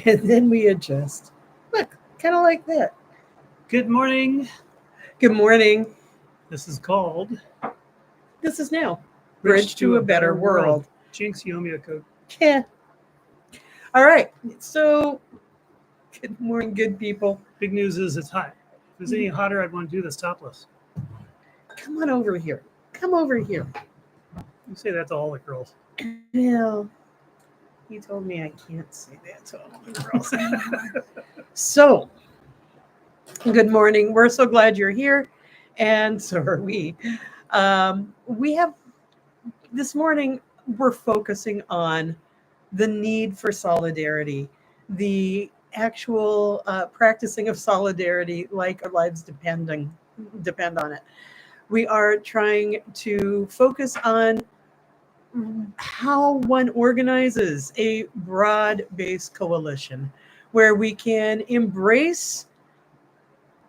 And then we adjust. Look, kind of like that. Good morning. Good morning. This is called This is now Bridge to a Better World. Jinx, you owe me a Coke. Yeah. All right. So, good morning, good people. Big news is it's hot. If it was any hotter, I'd want to do this topless. Come on over here. Come over here. You say that to all the girls. Well, you told me I can't say that to all the girls anymore. So, good morning. We're so glad you're here, and so are we. We have this morning. We're focusing on the need for solidarity, the actual practicing of solidarity, like our lives depend on it. We are trying to focus on how one organizes a broad-based coalition where we can embrace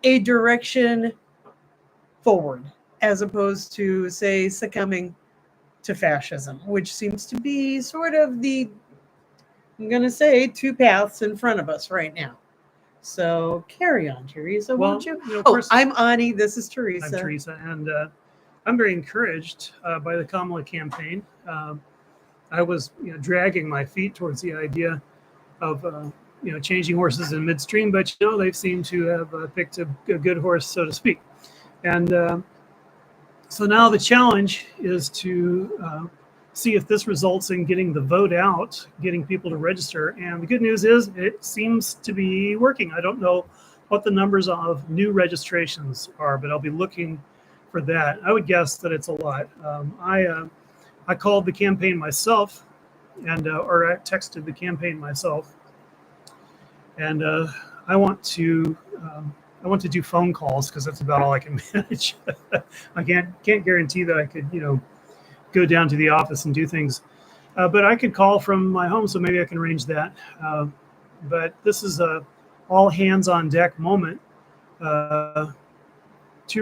a direction forward as opposed to, say, succumbing to fascism, which seems to be sort of I'm going to say, two paths in front of us right now. So carry on, Teresa, won't you? I'm Ani. This is Teresa. I'm Teresa, and I'm very encouraged by the Kamala campaign. I was dragging my feet towards the idea of changing horses in midstream, but they seem to have picked a good horse, so to speak. And so now the challenge is to see if this results in getting the vote out, getting people to register. And the good news is it seems to be working. I don't know what the numbers of new registrations are, but I'll be looking for that. I would guess that it's a lot. I called the campaign myself, or I texted the campaign myself, and I want to do phone calls because that's about all I can manage. I can't guarantee that I could go down to the office and do things, but I could call from my home, so maybe I can arrange that. But this is a all hands on deck moment to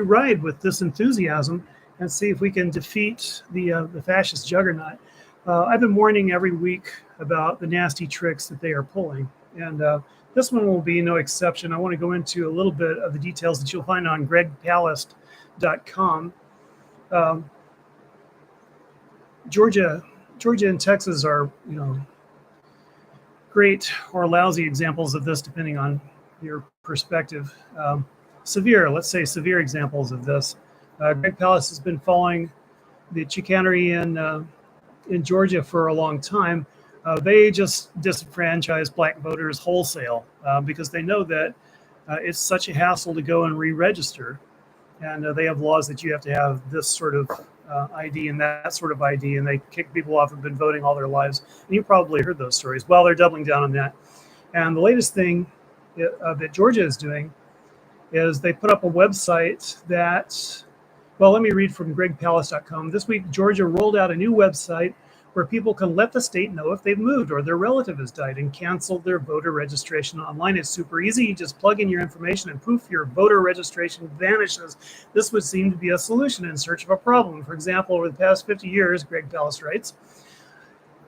ride with this enthusiasm and see if we can defeat the fascist juggernaut. I've been warning every week about the nasty tricks that they are pulling, and this one will be no exception. I want to go into a little bit of the details that you'll find on gregpalast.com. Georgia and Texas are, great or lousy examples of this, depending on your perspective. Let's say severe examples of this. Greg Palast has been following the chicanery in Georgia for a long time. They just disenfranchise black voters wholesale because they know that it's such a hassle to go and re-register. And they have laws that you have to have this sort of ID and that sort of ID, and they kick people off who've been voting all their lives. And you probably heard those stories. Well, they're doubling down on that. And the latest thing that Georgia is doing is they put up a website that, well, let me read from gregpalast.com. This week, Georgia rolled out a new website where people can let the state know if they've moved or their relative has died and canceled their voter registration online. It's super easy. You just plug in your information and poof, your voter registration vanishes. This would seem to be a solution in search of a problem. For example, over the past 50 years, Greg Palast writes,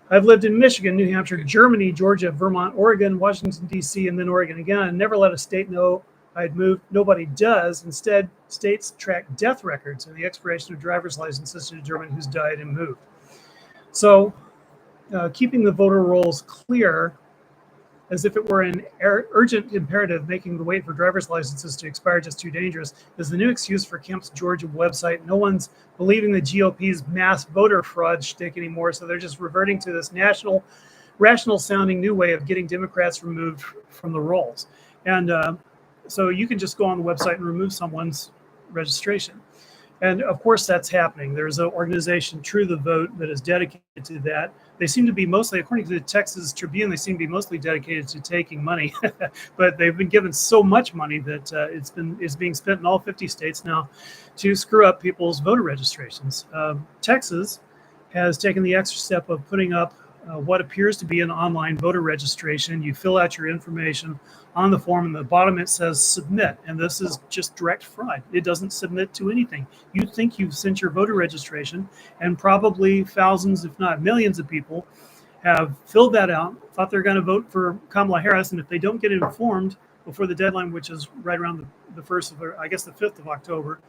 I've lived in Michigan, New Hampshire, Germany, Georgia, Vermont, Oregon, Washington, D.C., and then Oregon again. I never let a state know I'd moved. Nobody does. Instead, states track death records and the expiration of driver's licenses to determine who's died and moved. So keeping the voter rolls clear as if it were an urgent imperative, making the wait for driver's licenses to expire just too dangerous, is the new excuse for Kemp's Georgia website. No one's believing the GOP's mass voter fraud shtick anymore, so they're just reverting to this national, rational-sounding new way of getting Democrats removed from the rolls. And so you can just go on the website and remove someone's registration. And of course, that's happening. There's an organization, True the Vote, that is dedicated to that. They seem to be mostly, according to the Texas Tribune, they seem to be mostly dedicated to taking money. But they've been given so much money that it's being spent in all 50 states now to screw up people's voter registrations. Texas has taken the extra step of putting up what appears to be an online voter registration. You fill out your information on the form, and at the bottom it says submit, and this is just direct fraud. It doesn't submit to anything. You think you've sent your voter registration, and probably thousands, if not millions of people have filled that out, thought they're going to vote for Kamala Harris, and if they don't get informed before the deadline, which is right around the 1st of, I guess the 5th of October,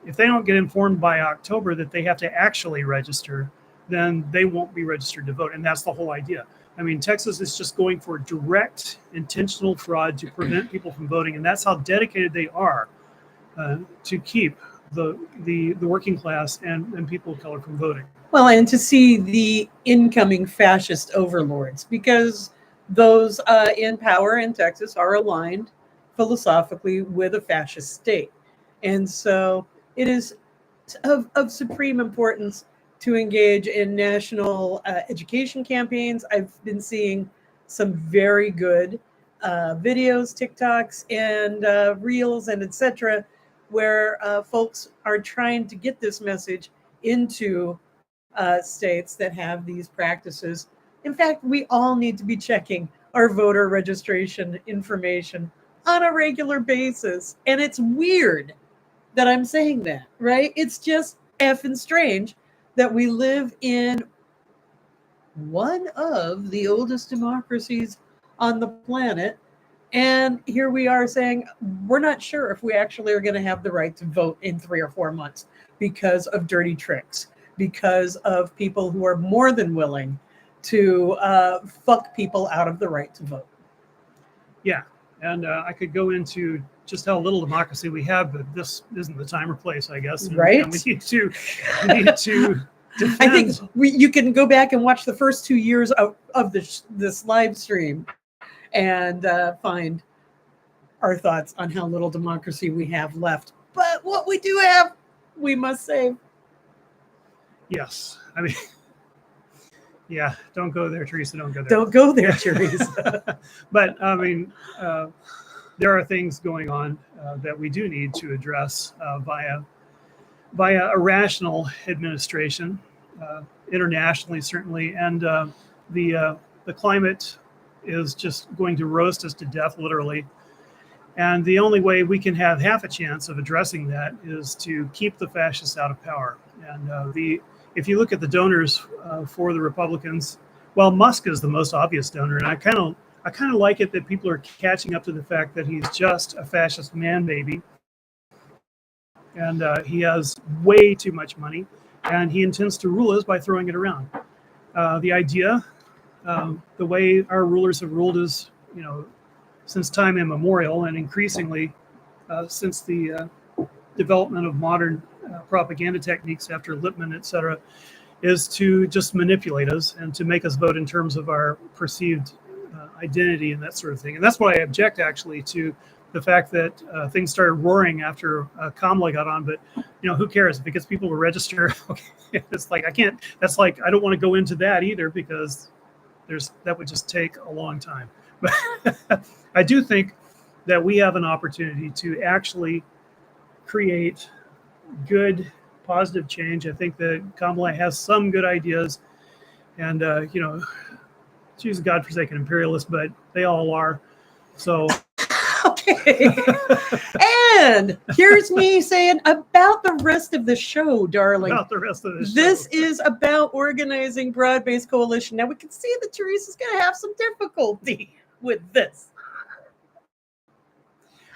if they don't get informed by October that they have to actually register, then they won't be registered to vote. And that's the whole idea. I mean, Texas is just going for direct, intentional fraud to prevent people from voting. And that's how dedicated they are to keep the working class and people of color from voting. Well, and to see the incoming fascist overlords, because those in power in Texas are aligned philosophically with a fascist state. And so it is of supreme importance to engage in national education campaigns. I've been seeing some very good videos, TikToks, and reels, and etc., where folks are trying to get this message into states that have these practices. In fact, we all need to be checking our voter registration information on a regular basis. And it's weird that I'm saying that, right? It's just effing strange that we live in one of the oldest democracies on the planet. And here we are saying, we're not sure if we actually are going to have the right to vote in 3 or 4 months because of dirty tricks, because of people who are more than willing to fuck people out of the right to vote. Yeah. And I could go into just how little democracy we have, but this isn't the time or place, I guess. Right. And we need to defend. I think you can go back and watch the first 2 years of this live stream and find our thoughts on how little democracy we have left. But what we do have, we must save. Yes. I mean, yeah, don't go there, Teresa. Don't go there. Don't go there, Teresa. But I mean, there are things going on that we do need to address via a rational administration, internationally certainly, and the climate is just going to roast us to death, literally. And the only way we can have half a chance of addressing that is to keep the fascists out of power. And if you look at the donors for the Republicans, well, Musk is the most obvious donor, and I kind of like it that people are catching up to the fact that he's just a fascist man baby, and he has way too much money, and he intends to rule us by throwing it around. The idea, the way our rulers have ruled is, since time immemorial, and increasingly since the development of modern propaganda techniques after Lippmann, et cetera, is to just manipulate us and to make us vote in terms of our perceived identity and that sort of thing. And that's why I object actually to the fact that things started roaring after Kamala got on. But who cares if it gets people to register? Okay, it's like I don't want to go into that either, because that would just take a long time. But I do think that we have an opportunity to actually create good, positive change. I think that Kamala has some good ideas, and she's a godforsaken imperialist, but they all are. So okay. And here's me saying about the rest of the show, darling. About the rest of the show. This is about organizing broad-based coalition. Now we can see that Teresa's going to have some difficulty with this.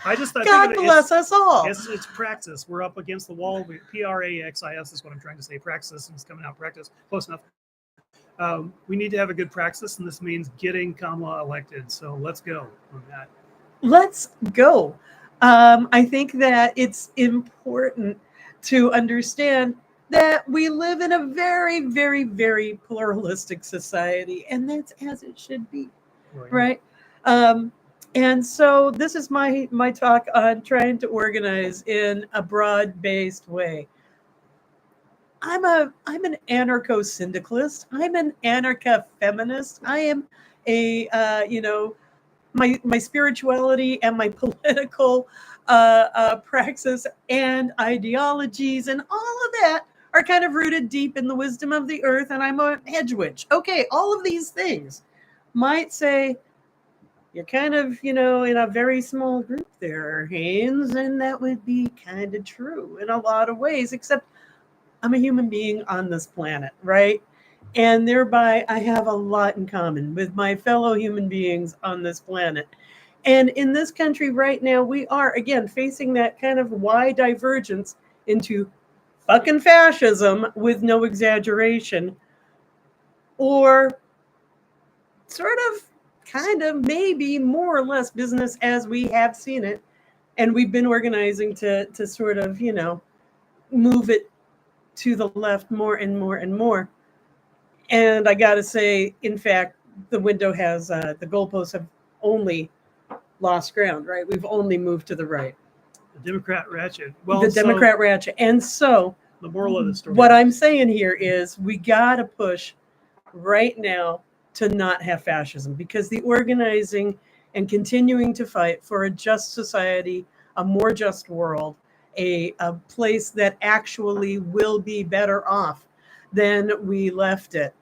God bless us all. It's praxis. We're up against the wall. Praxis is what I'm trying to say. Praxis is coming out. Practice. Close enough. We need to have a good praxis, and this means getting Kamala elected. So let's go on that. Let's go. I think that it's important to understand that we live in a very, very, very pluralistic society, and that's as it should be, right? And so this is my talk on trying to organize in a broad-based way. I'm an anarcho-syndicalist. I'm an anarcha-feminist. I am my spirituality and my political praxis and ideologies and all of that are kind of rooted deep in the wisdom of the earth, and I'm a hedge witch. Okay, all of these things might say, you're kind of, in a very small group there, Haynes, and that would be kind of true in a lot of ways, except I'm a human being on this planet, right? And thereby, I have a lot in common with my fellow human beings on this planet. And in this country right now, we are, again, facing that kind of wide divergence into fucking fascism with no exaggeration, or sort of, kind of, maybe more or less business as we have seen it. And we've been organizing to sort of, move it to the left more and more and more. And I got to say, in fact, the window has, the goalposts have only lost ground, right? We've only moved to the right. The Democrat ratchet. The Democrat ratchet. And so, the moral of the story. What I'm saying here is we got to push right now to not have fascism, because the organizing and continuing to fight for a just society, a more just world, a place that actually will be better off than we left it,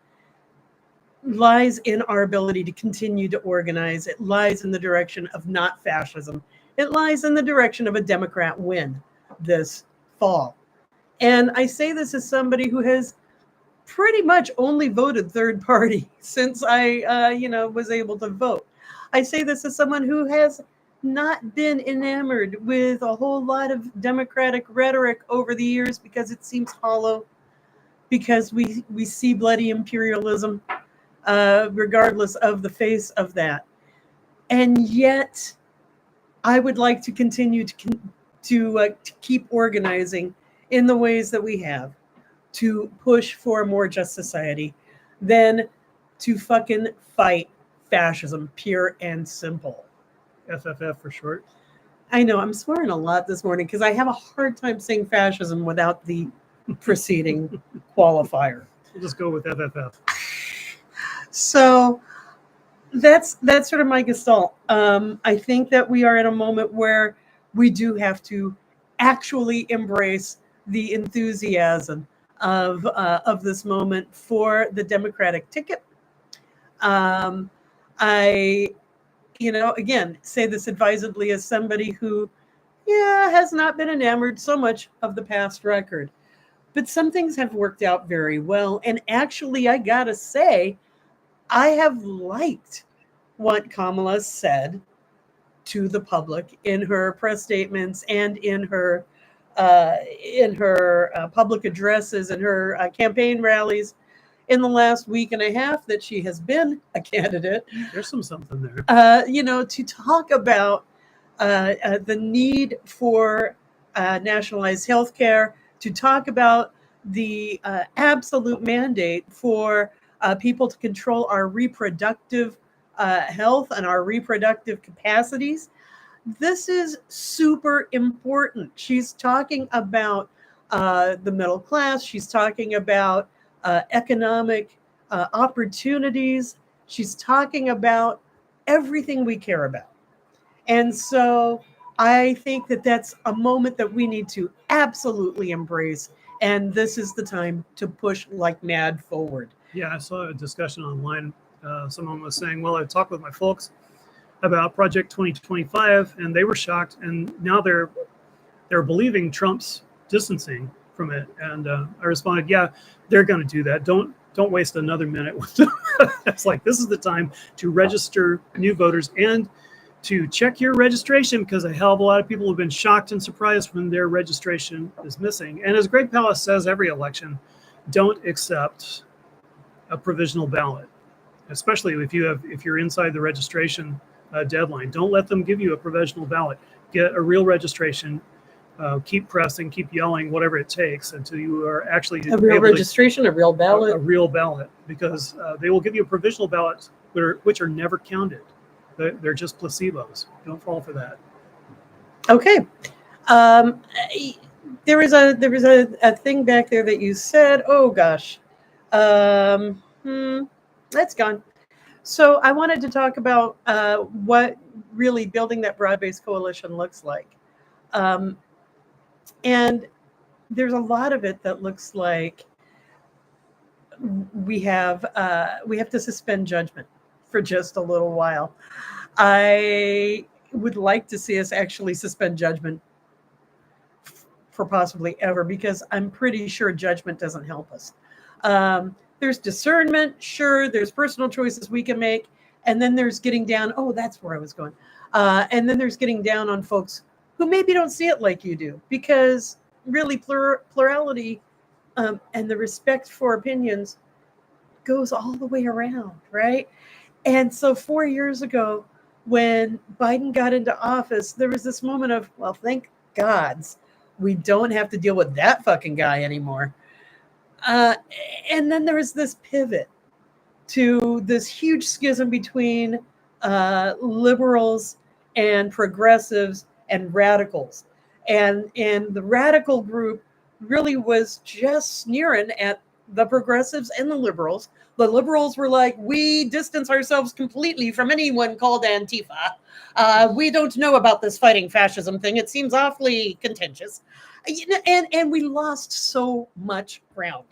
lies in our ability to continue to organize. It lies in the direction of not fascism. It lies in the direction of a Democrat win this fall. And I say this as somebody who has pretty much only voted third party since I, was able to vote. I say this as someone who has not been enamored with a whole lot of Democratic rhetoric over the years, because it seems hollow, because we see bloody imperialism, regardless of the face of that. And yet, I would like to continue to keep organizing in the ways that we have, to push for a more just society, than to fucking fight fascism, pure and simple. FFF for short. I know, I'm swearing a lot this morning because I have a hard time saying fascism without the preceding qualifier. We'll just go with FFF. So that's sort of my gestalt. I think that we are at a moment where we do have to actually embrace the enthusiasm of this moment for the Democratic ticket. I, again, say this advisedly as somebody who, has not been enamored so much of the past record. But some things have worked out very well. And actually, I gotta say, I have liked what Kamala said to the public in her press statements and in her public addresses and her campaign rallies in the last week and a half that she has been a candidate. There's something there. To talk about the need for nationalized health care, to talk about the absolute mandate for people to control our reproductive health and our reproductive capacities. This is super important. She's talking about the middle class. She's talking about economic opportunities. She's talking about everything we care about. And so I think that that's a moment that we need to absolutely embrace. And this is the time to push like mad forward. Yeah, I saw a discussion online. Someone was saying, well, I talked with my folks about Project 2025, and they were shocked. And now they're believing Trump's distancing from it. And I responded, yeah, they're going to do that. Don't waste another minute with them. It's like, this is the time to register new voters and to check your registration, because a hell of a lot of people have been shocked and surprised when their registration is missing. And as Greg Palast says, every election, don't accept a provisional ballot, especially if you're inside the registration deadline. Don't let them give you a provisional ballot. Get a real registration. Keep pressing, keep yelling, whatever it takes until you are actually a real registration, a real ballot. A real ballot, because they will give you a provisional ballot which are never counted. They're just placebos. Don't fall for that. Okay. There was a thing back there that you said. Oh gosh. That's gone. So I wanted to talk about what really building that broad-based coalition looks like. And there's a lot of it that looks like we have to suspend judgment for just a little while. I would like to see us actually suspend judgment for possibly ever, because I'm pretty sure judgment doesn't help us. There's discernment, sure. There's personal choices we can make. And then there's getting down. Oh, that's where I was going. And then there's getting down on folks who maybe don't see it like you do, because really plurality and the respect for opinions goes all the way around, right? And so 4 years ago, when Biden got into office, there was this moment of, well, thank gods we don't have to deal with that fucking guy anymore. And then there was this pivot to this huge schism between liberals and progressives and radicals. And the radical group really was just sneering at the progressives and the liberals. The liberals were like, we distance ourselves completely from anyone called Antifa. We don't know about this fighting fascism thing. It seems awfully contentious. And we lost so much ground.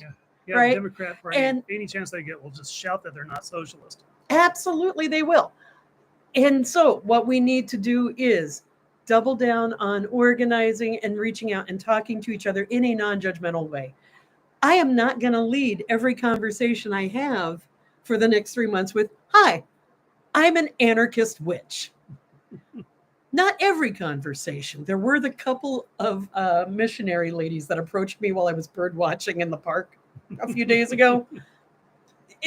Yeah, right? The Democrat Party, and any chance they get, will just shout that they're not socialist. Absolutely, they will. And so what we need to do is double down on organizing and reaching out and talking to each other in a non-judgmental way. I am not going to lead every conversation I have for the next 3 months with, hi, I'm an anarchist witch. Not every conversation. There were the couple of missionary ladies that approached me while I was bird watching in the park a few days ago.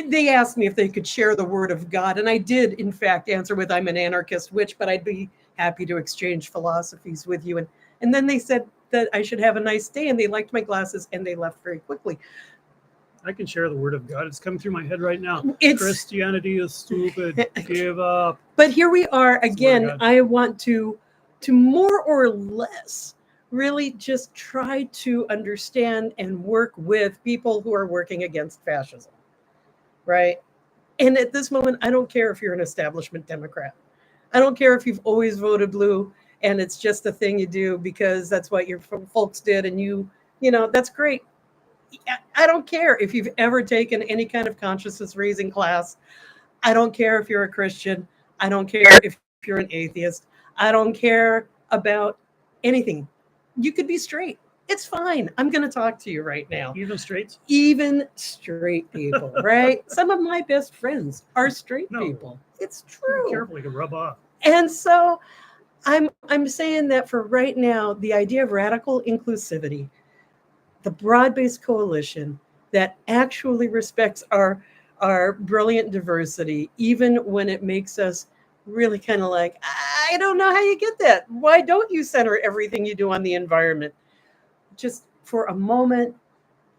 They asked me if they could share the word of God. And I did, in fact, answer with, I'm an anarchist witch, but I'd be happy to exchange philosophies with you. And then they said that I should have a nice day, and they liked my glasses, and they left very quickly. I can share the word of God. It's coming through my head right now. Christianity is stupid. Give up. But here we are again. I want to more or less really just try to understand and work with people who are working against fascism, right? And at this moment, I don't care if you're an establishment Democrat. I don't care if you've always voted blue and it's just a thing you do because that's what your folks did, and you know, that's great. I don't care if you've ever taken any kind of consciousness raising class. I don't care if you're a Christian. I don't care if you're an atheist. I don't care about anything. You could be straight. It's fine. I'm going to talk to you right now. Even straights? Even straight people, right? Some of my best friends are straight people. It's true. Be careful, you can rub off. And so I'm saying that for right now, the idea of radical inclusivity, the broad-based coalition that actually respects our brilliant diversity, even when it makes us really kind of like, I don't know how you get that. Why don't you center everything you do on the environment? Just for a moment,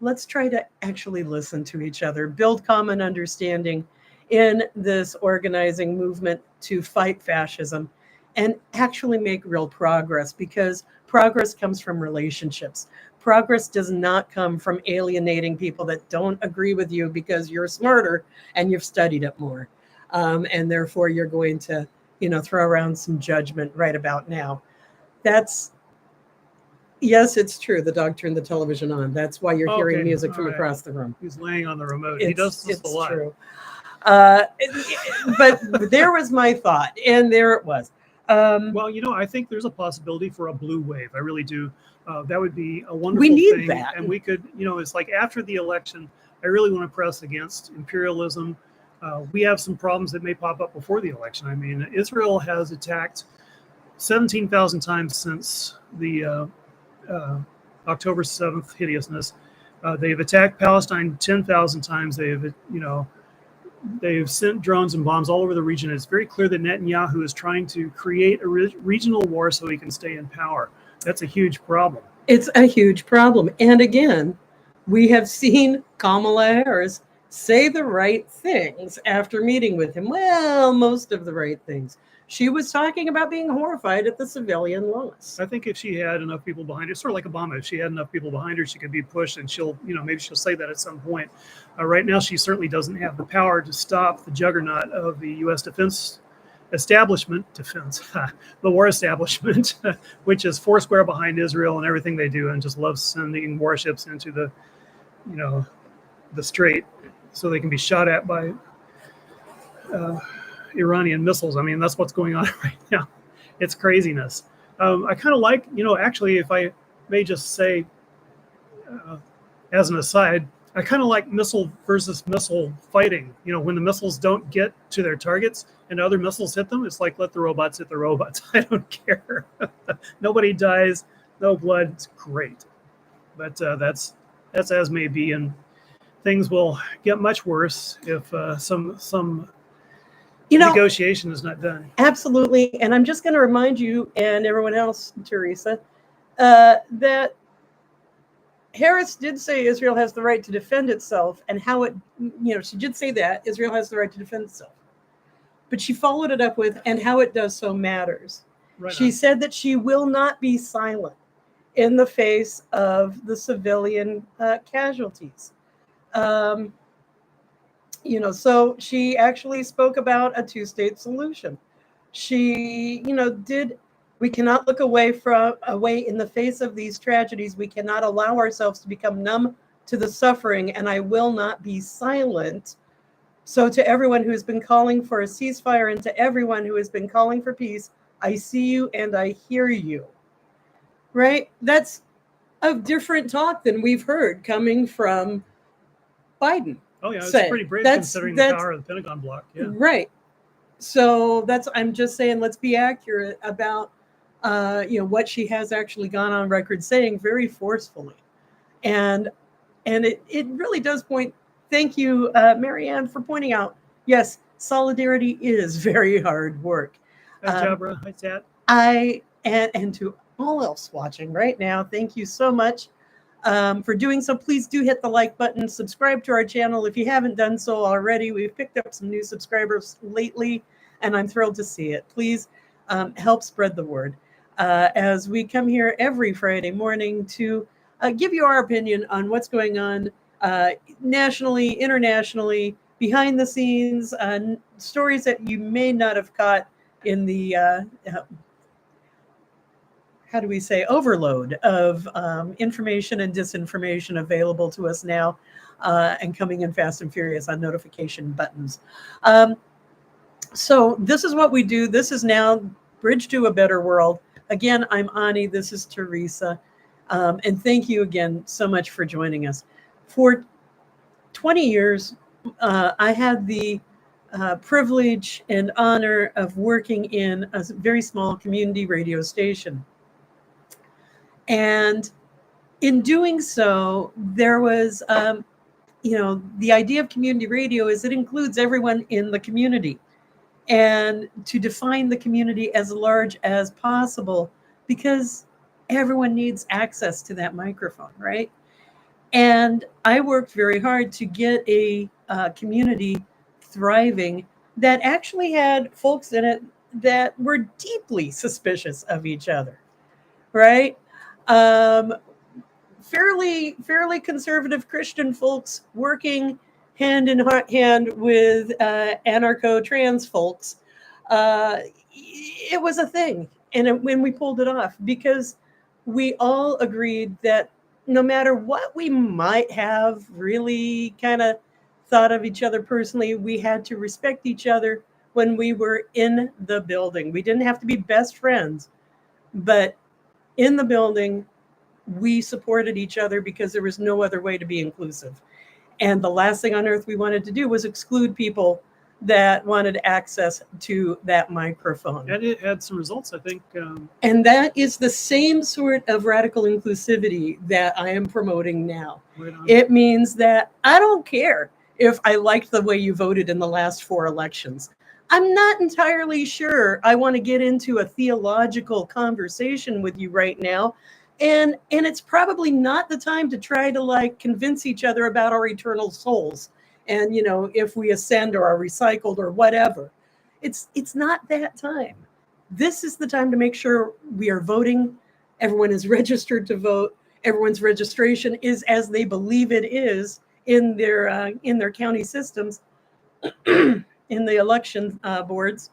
let's try to actually listen to each other, build common understanding in this organizing movement to fight fascism, and actually make real progress, because progress comes from relationships. Progress does not come from alienating people that don't agree with you because you're smarter and you've studied it more. And therefore you're going to, throw around some judgment right about now. Yes, it's true. The dog turned the television on. That's why you're hearing music from across the room. He's laying on the remote. He does this a lot. True. But there was my thought, and there it was. Well, I think there's a possibility for a blue wave. I really do. That would be a wonderful thing. We need that. And we could, it's like after the election, I really want to press against imperialism. We have some problems that may pop up before the election. I mean, Israel has attacked 17,000 times since the October 7th hideousness. They've attacked Palestine 10,000 times. They've sent drones and bombs all over the region. It's very clear that Netanyahu is trying to create a regional war so he can stay in power. That's a huge problem. It's a huge problem. And again, we have seen Kamala Harris say the right things after meeting with him. Well, most of the right things. She was talking about being horrified at the civilian loss. I think if she had enough people behind her, sort of like Obama, if she had enough people behind her, she could be pushed, and she'll, maybe she'll say that at some point. Right now, she certainly doesn't have the power to stop the juggernaut of the U.S. defense establishment, the war establishment, which is foursquare behind Israel and everything they do, and just loves sending warships into the strait so they can be shot at by Iranian missiles. I mean, that's what's going on right now. It's craziness. I kind of like, actually, if I may just say, as an aside, I kind of like missile versus missile fighting. You know, when the missiles don't get to their targets and other missiles hit them, it's like, let the robots hit the robots. I don't care. Nobody dies, no blood. It's great. But that's as may be, and things will get much worse if some negotiation is not done. Absolutely. And I'm just going to remind you and everyone else, Teresa, that Harris did say Israel has the right to defend itself, and how it, she did say that Israel has the right to defend itself. But she followed it up with, and how it does so matters. Right she said that she will not be silent in the face of the civilian casualties. So she actually spoke about a two-state solution. She, we cannot look away in the face of these tragedies. We cannot allow ourselves to become numb to the suffering, and I will not be silent. So to everyone who's been calling for a ceasefire and to everyone who has been calling for peace, I see you and I hear you. Right? That's a different talk than we've heard coming from Biden. Oh yeah, it's pretty brave considering the power of the Pentagon bloc. Yeah. Right. So I'm just saying, let's be accurate about, what she has actually gone on record saying very forcefully. And it really does point, thank you, Marianne, for pointing out, yes, solidarity is very hard work. Hi, Jabra. Hi, Tat. And to all else watching right now, thank you so much for doing so. Please do hit the like button, subscribe to our channel if you haven't done so already. We've picked up some new subscribers lately, and I'm thrilled to see it. Please help spread the word as we come here every Friday morning to give you our opinion on what's going on nationally, internationally, behind the scenes, stories that you may not have caught in the how do we say, overload of information and disinformation available to us now and coming in fast and furious on notification buttons. So this is what we do. This is now Bridge to a Better World. Again, I'm Ani. This is Teresa. And thank you again so much for joining us. For 20 years, I had the privilege and honor of working in a very small community radio station. And in doing so, there was, the idea of community radio is it includes everyone in the community, and to define the community as large as possible, because everyone needs access to that microphone, right? And I worked very hard to get a community thriving that actually had folks in it that were deeply suspicious of each other, right? Fairly conservative Christian folks working hand in hand with anarcho-trans folks. It was a thing, and when we pulled it off, because we all agreed that no matter what we might have really kind of thought of each other personally, we had to respect each other when we were in the building. We didn't have to be best friends, but in the building, we supported each other because there was no other way to be inclusive. And the last thing on earth we wanted to do was exclude people that wanted access to that microphone. And it had some results, I think. And that is the same sort of radical inclusivity that I am promoting now. Right on. It means that I don't care if I liked the way you voted in the last 4 elections. I'm not entirely sure I want to get into a theological conversation with you right now. And it's probably not the time to try to convince each other about our eternal souls. And, if we ascend or are recycled or whatever. It's not that time. This is the time to make sure we are voting. Everyone is registered to vote. Everyone's registration is as they believe it is in their county systems. In the election boards.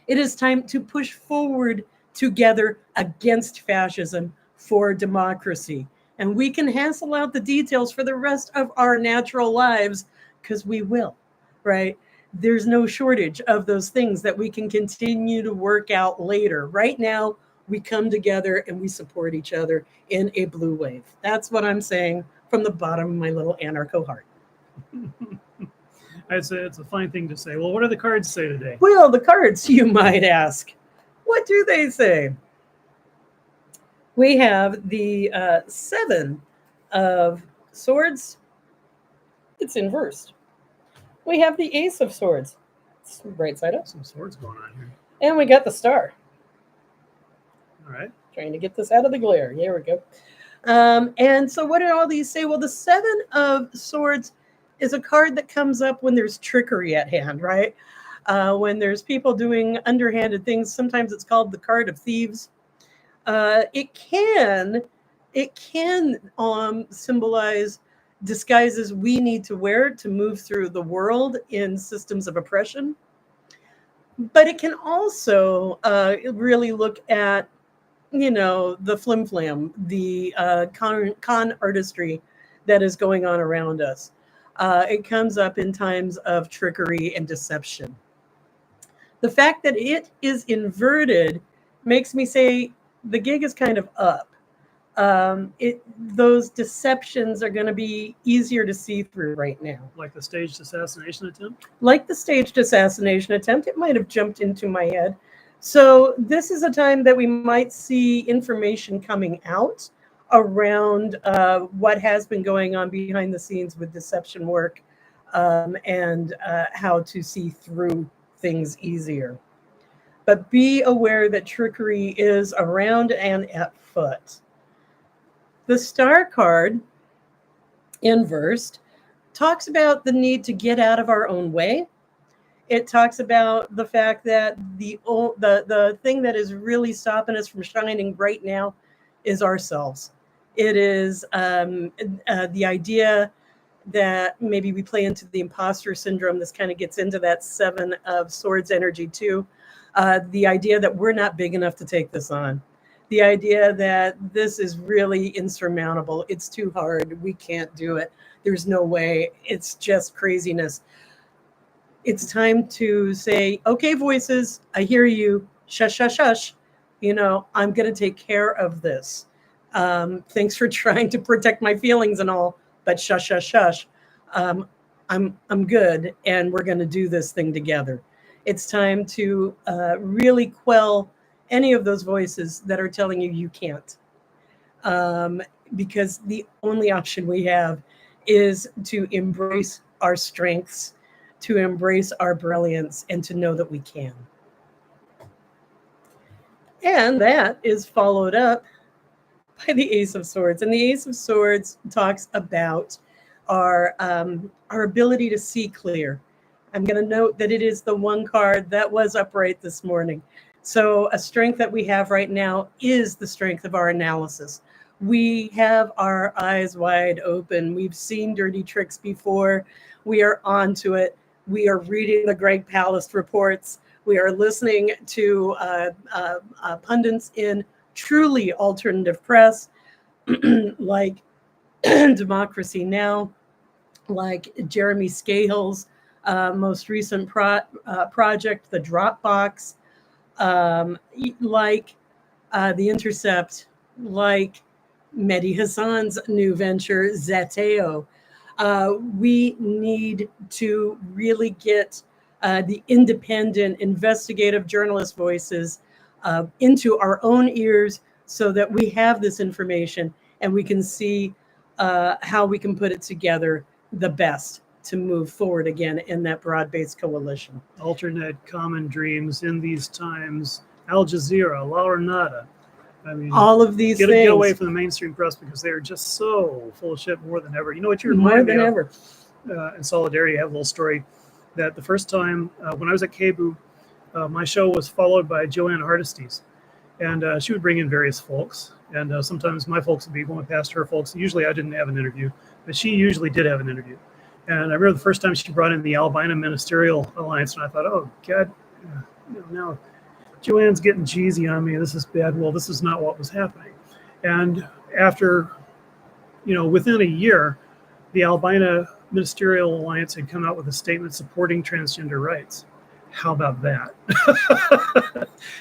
It is time to push forward together against fascism for democracy. And we can hassle out the details for the rest of our natural lives, because we will, right? There's no shortage of those things that we can continue to work out later. Right now, we come together and we support each other in a blue wave. That's what I'm saying from the bottom of my little anarcho heart. It's a fine thing to say. Well, what do the cards say today? Well, the cards, you might ask. What do they say? We have the 7 of swords. It's inversed. We have the Ace of Swords. It's right side up. Some swords going on here. And we got the Star. All right. Trying to get this out of the glare. Here we go. And so what do all these say? Well, the 7 of Swords is a card that comes up when there's trickery at hand, right? When there's people doing underhanded things. Sometimes it's called the card of thieves. It can symbolize disguises we need to wear to move through the world in systems of oppression. But it can also really look at, the flim-flam, the con artistry that is going on around us. It comes up in times of trickery and deception. The fact that it is inverted makes me say the gig is kind of up. Those deceptions are going to be easier to see through right now. Like the staged assassination attempt? Like the staged assassination attempt, it might have jumped into my head. So this is a time that we might see information coming out around what has been going on behind the scenes with deception work, and how to see through things easier. But be aware that trickery is around and at foot. The Star card, inversed, talks about the need to get out of our own way. It talks about the fact that the thing that is really stopping us from shining right now is ourselves. It is the idea that maybe we play into the imposter syndrome. This kind of gets into that 7 of Swords energy too. The idea that we're not big enough to take this on. The idea that this is really insurmountable. It's too hard. We can't do it. There's no way. It's just craziness. It's time to say, okay, voices, I hear you. Shush, shush, shush. I'm going to take care of this. Thanks for trying to protect my feelings and all, but shush, shush, shush. I'm good, and we're going to do this thing together. It's time to really quell any of those voices that are telling you can't. Because the only option we have is to embrace our strengths, to embrace our brilliance, and to know that we can. And that is followed up by the Ace of Swords. And the Ace of Swords talks about our ability to see clear. I'm going to note that it is the one card that was upright this morning. So a strength that we have right now is the strength of our analysis. We have our eyes wide open. We've seen dirty tricks before. We are onto it. We are reading the Greg Palast reports. We are listening to pundits in truly alternative press, like Democracy Now!, like Jeremy Scahill's most recent project, The Dropbox, like The Intercept, like Mehdi Hassan's new venture, Zeteo. We need to really get the independent investigative journalist voices into our own ears so that we have this information and we can see how we can put it together the best to move forward again in that broad-based coalition. Alternate common dreams in these times. Al Jazeera, La Renata. I mean, all of these things. Get away from the mainstream press because they're just so full of shit more than ever. You know what you remind me of? More than ever. In solidarity, I have a little story that the first time when I was at KBOO, my show was followed by Joanne Hardesty's. And she would bring in various folks. And sometimes my folks would be going past her folks. Usually I didn't have an interview, but she usually did have an interview. And I remember the first time she brought in the Albina Ministerial Alliance, and I thought, oh, God, now Joanne's getting cheesy on me. This is bad. Well, this is not what was happening. And after, within a year, the Albina Ministerial Alliance had come out with a statement supporting transgender rights. How about that?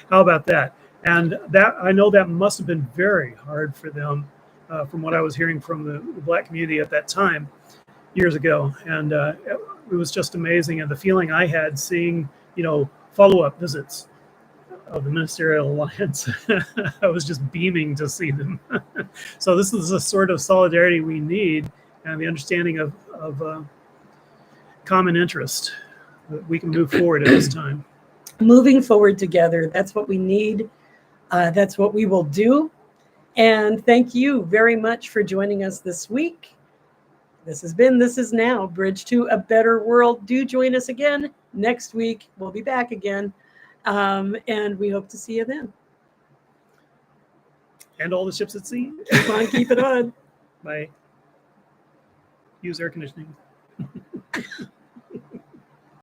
How about that? And that, I know that must have been very hard for them from what I was hearing from the Black community at that time, years ago. And it was just amazing. And the feeling I had seeing, follow-up visits of the Ministerial Alliance, I was just beaming to see them. So this is the sort of solidarity we need, and the understanding of common interest that we can move forward at this time. Moving forward together, that's what we need. That's what we will do. And thank you very much for joining us this week. This is now Bridge to a Better World. Do join us again next week. We'll be back again. And we hope to see you then. And all the ships at sea. Keep on, keep it on. Bye. Use air conditioning.